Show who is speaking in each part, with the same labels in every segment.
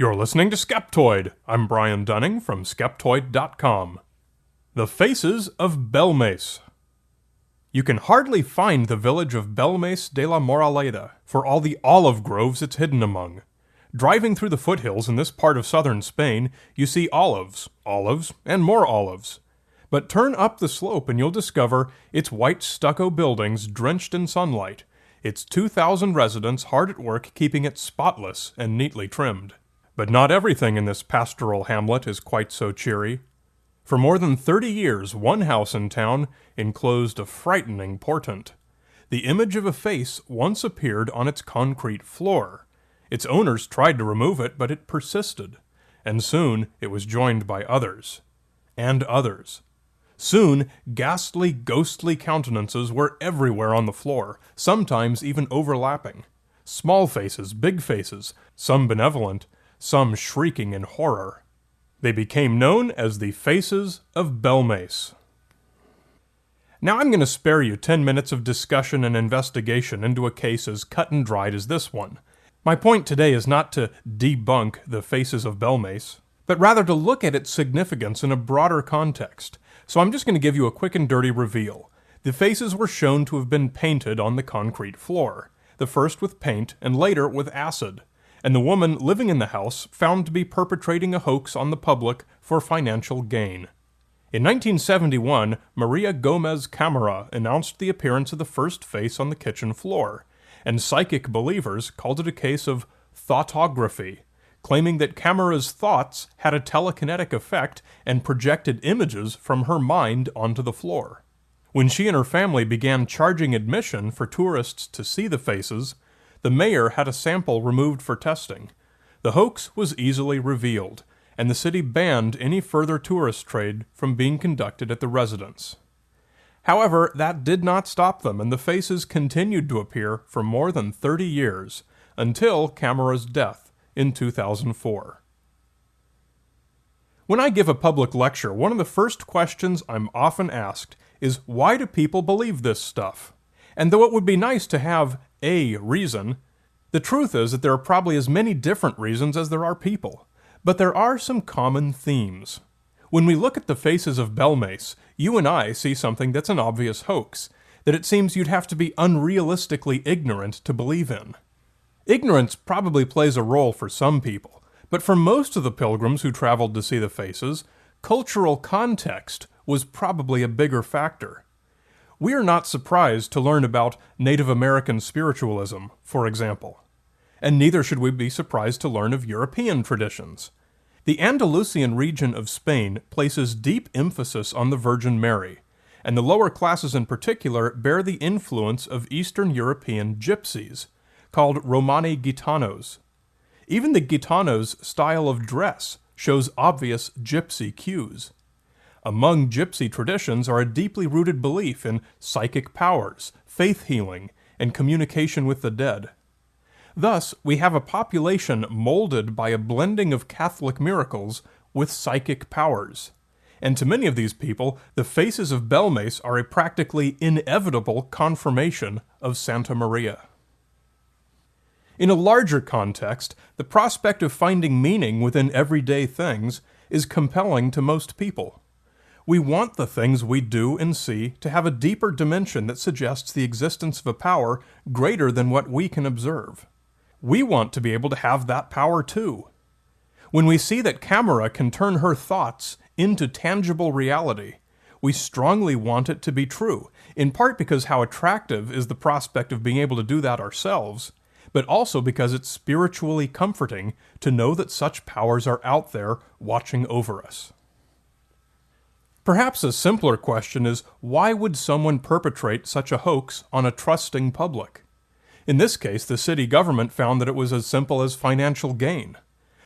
Speaker 1: You're listening to Skeptoid. I'm Brian Dunning from Skeptoid.com. The Faces of Belmez. You can hardly find the village of Belmez de la Moraleda for all the olive groves it's hidden among. Driving through the foothills in this part of southern Spain, you see olives, and more olives. But turn up the slope and you'll discover its white stucco buildings drenched in sunlight, its 2,000 residents hard at work keeping it spotless and neatly trimmed. But not everything in this pastoral hamlet is quite so cheery. For more than 30 years, one house in town enclosed a frightening portent. The image of a face once appeared on its concrete floor. Its owners tried to remove it, but it persisted, and soon it was joined by others. And others. Soon, ghastly, ghostly countenances were everywhere on the floor, sometimes even overlapping. Small faces, big faces, some benevolent, some shrieking in horror. They became known as the Faces of Belmez. Now I'm going to spare you 10 minutes of discussion and investigation into a case as cut and dried as this one. My point today is not to debunk the Faces of Belmez, but rather to look at its significance in a broader context. So I'm just going to give you a quick and dirty reveal. The faces were shown to have been painted on the concrete floor, the first with paint and later with acid, and the woman living in the house found to be perpetrating a hoax on the public for financial gain. In 1971, Maria Gomez Camara announced the appearance of the first face on the kitchen floor, and psychic believers called it a case of thoughtography, claiming that Camara's thoughts had a telekinetic effect and projected images from her mind onto the floor. When she and her family began charging admission for tourists to see the faces, the mayor had a sample removed for testing. The hoax was easily revealed, and the city banned any further tourist trade from being conducted at the residence. However, that did not stop them, and the faces continued to appear for more than 30 years, until Camara's death in 2004. When I give a public lecture, one of the first questions I'm often asked is, why do people believe this stuff? And though it would be nice to have a reason, the truth is that there are probably as many different reasons as there are people. But there are some common themes. When we look at the Faces of Belmez, you and I see something that's an obvious hoax, that it seems you'd have to be unrealistically ignorant to believe in. Ignorance probably plays a role for some people, but for most of the pilgrims who traveled to see the faces, cultural context was probably a bigger factor. We are not surprised to learn about Native American spiritualism, for example. And neither should we be surprised to learn of European traditions. The Andalusian region of Spain places deep emphasis on the Virgin Mary, and the lower classes in particular bear the influence of Eastern European gypsies, called Romani Gitanos. Even the Gitanos' style of dress shows obvious gypsy cues. Among gypsy traditions are a deeply rooted belief in psychic powers, faith healing, and communication with the dead. Thus, we have a population molded by a blending of Catholic miracles with psychic powers. And to many of these people, the Faces of Belmez are a practically inevitable confirmation of Santa Maria. In a larger context, the prospect of finding meaning within everyday things is compelling to most people. We want the things we do and see to have a deeper dimension that suggests the existence of a power greater than what we can observe. We want to be able to have that power too. When we see that Camara can turn her thoughts into tangible reality, we strongly want it to be true, in part because how attractive is the prospect of being able to do that ourselves, but also because it's spiritually comforting to know that such powers are out there watching over us. Perhaps a simpler question is, why would someone perpetrate such a hoax on a trusting public? In this case, the city government found that it was as simple as financial gain.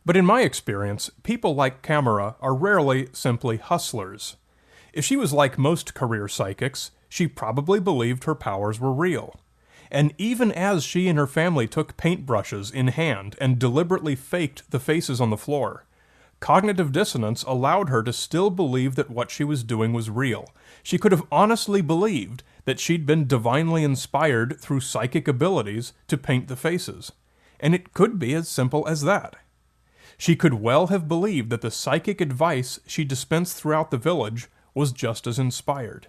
Speaker 1: But in my experience, people like Camara are rarely simply hustlers. If she was like most career psychics, she probably believed her powers were real. And even as she and her family took paintbrushes in hand and deliberately faked the faces on the floor, cognitive dissonance allowed her to still believe that what she was doing was real. She could have honestly believed that she'd been divinely inspired through psychic abilities to paint the faces. And it could be as simple as that. She could well have believed that the psychic advice she dispensed throughout the village was just as inspired.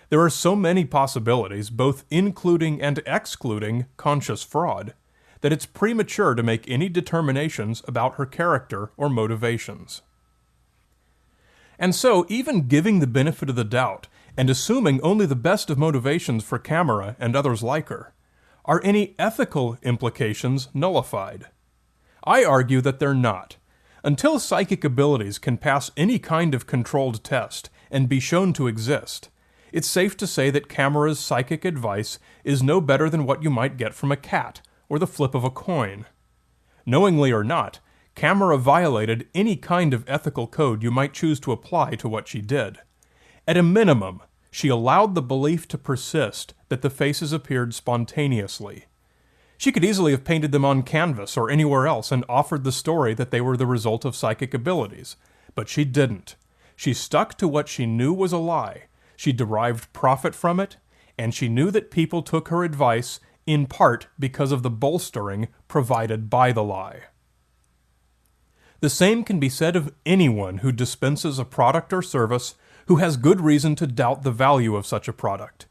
Speaker 1: There are so many possibilities, both including and excluding conscious fraud, that it's premature to make any determinations about her character or motivations. And so, even giving the benefit of the doubt, and assuming only the best of motivations for Camera and others like her, are any ethical implications nullified? I argue that they're not. Until psychic abilities can pass any kind of controlled test and be shown to exist, it's safe to say that Camera's psychic advice is no better than what you might get from a cat or the flip of a coin. Knowingly or not, Camera violated any kind of ethical code you might choose to apply to what she did. At a minimum, she allowed the belief to persist that the faces appeared spontaneously. She could easily have painted them on canvas or anywhere else and offered the story that they were the result of psychic abilities, but she didn't. She stuck to what she knew was a lie. She derived profit from it, and she knew that people took her advice in part because of the bolstering provided by the lie. The same can be said of anyone who dispenses a product or service who has good reason to doubt the value of such a product.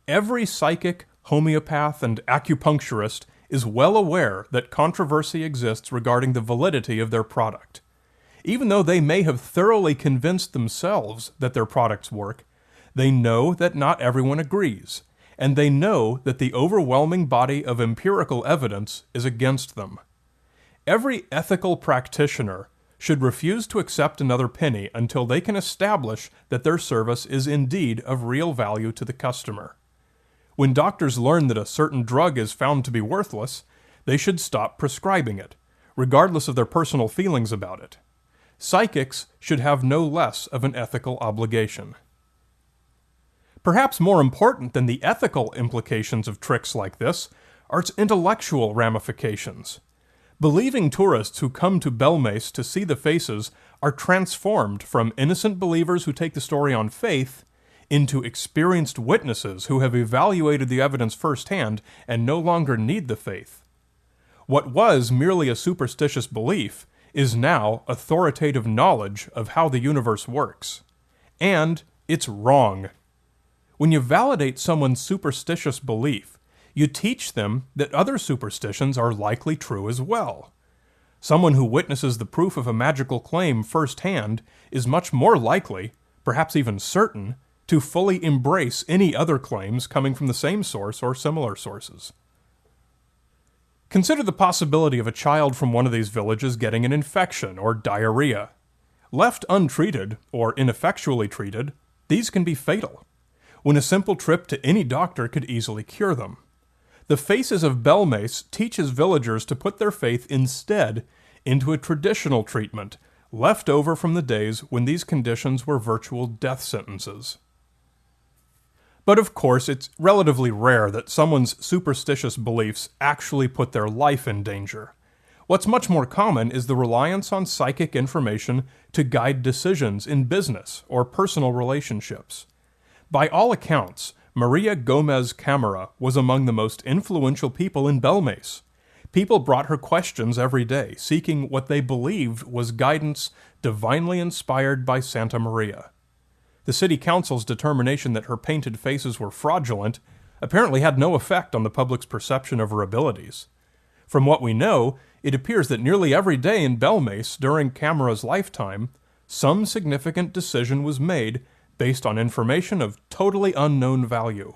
Speaker 1: Every psychic, homeopath, and acupuncturist is well aware that controversy exists regarding the validity of their product. Even though they may have thoroughly convinced themselves that their products work, they know that not everyone agrees, and they know that the overwhelming body of empirical evidence is against them. Every ethical practitioner should refuse to accept another penny until they can establish that their service is indeed of real value to the customer. When doctors learn that a certain drug is found to be worthless, they should stop prescribing it, regardless of their personal feelings about it. Psychics should have no less of an ethical obligation. Perhaps more important than the ethical implications of tricks like this are its intellectual ramifications. Believing tourists who come to Belmez to see the faces are transformed from innocent believers who take the story on faith into experienced witnesses who have evaluated the evidence firsthand and no longer need the faith. What was merely a superstitious belief is now authoritative knowledge of how the universe works. And it's wrong. When you validate someone's superstitious belief, you teach them that other superstitions are likely true as well. Someone who witnesses the proof of a magical claim firsthand is much more likely, perhaps even certain, to fully embrace any other claims coming from the same source or similar sources. Consider the possibility of a child from one of these villages getting an infection or diarrhea. Left untreated, or ineffectually treated, these can be fatal, when a simple trip to any doctor could easily cure them. The Faces of Belmez teaches villagers to put their faith instead into a traditional treatment left over from the days when these conditions were virtual death sentences. But of course, it's relatively rare that someone's superstitious beliefs actually put their life in danger. What's much more common is the reliance on psychic information to guide decisions in business or personal relationships. By all accounts, Maria Gomez Camara was among the most influential people in Belmez. People brought her questions every day, seeking what they believed was guidance divinely inspired by Santa Maria. The city council's determination that her painted faces were fraudulent apparently had no effect on the public's perception of her abilities. From what we know, it appears that nearly every day in Belmez during Camara's lifetime, some significant decision was made based on information of totally unknown value.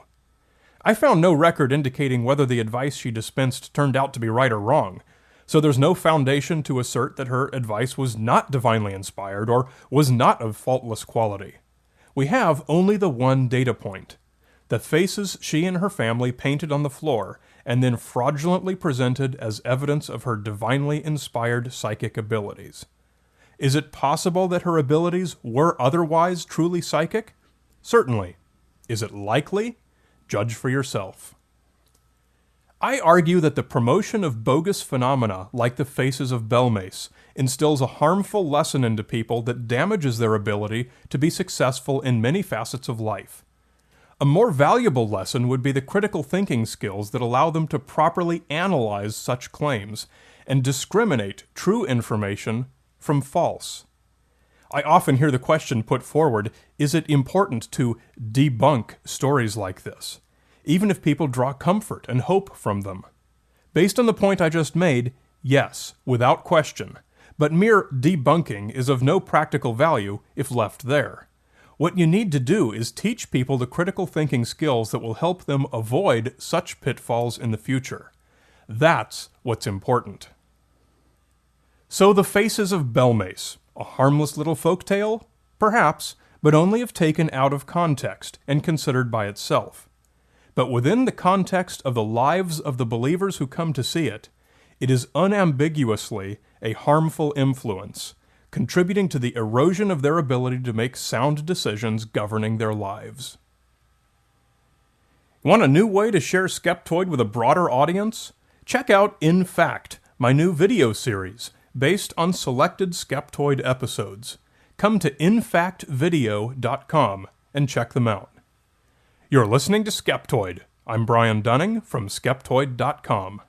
Speaker 1: I found no record indicating whether the advice she dispensed turned out to be right or wrong, so there's no foundation to assert that her advice was not divinely inspired or was not of faultless quality. We have only the one data point: the faces she and her family painted on the floor and then fraudulently presented as evidence of her divinely inspired psychic abilities. Is it possible that her abilities were otherwise truly psychic? Certainly. Is it likely? Judge for yourself. I argue that the promotion of bogus phenomena like the Faces of Belmez instills a harmful lesson into people that damages their ability to be successful in many facets of life. A more valuable lesson would be the critical thinking skills that allow them to properly analyze such claims and discriminate true information from false. I often hear the question put forward, is it important to debunk stories like this, even if people draw comfort and hope from them? Based on the point I just made, yes, without question, but mere debunking is of no practical value if left there. What you need to do is teach people the critical thinking skills that will help them avoid such pitfalls in the future. That's what's important. So the Faces of Belmez, a harmless little folktale? Perhaps, but only if taken out of context and considered by itself. But within the context of the lives of the believers who come to see it, it is unambiguously a harmful influence, contributing to the erosion of their ability to make sound decisions governing their lives. Want a new way to share Skeptoid with a broader audience? Check out In Fact, my new video series based on selected Skeptoid episodes. Come to infactvideo.com and check them out. You're listening to Skeptoid. I'm Brian Dunning from Skeptoid.com.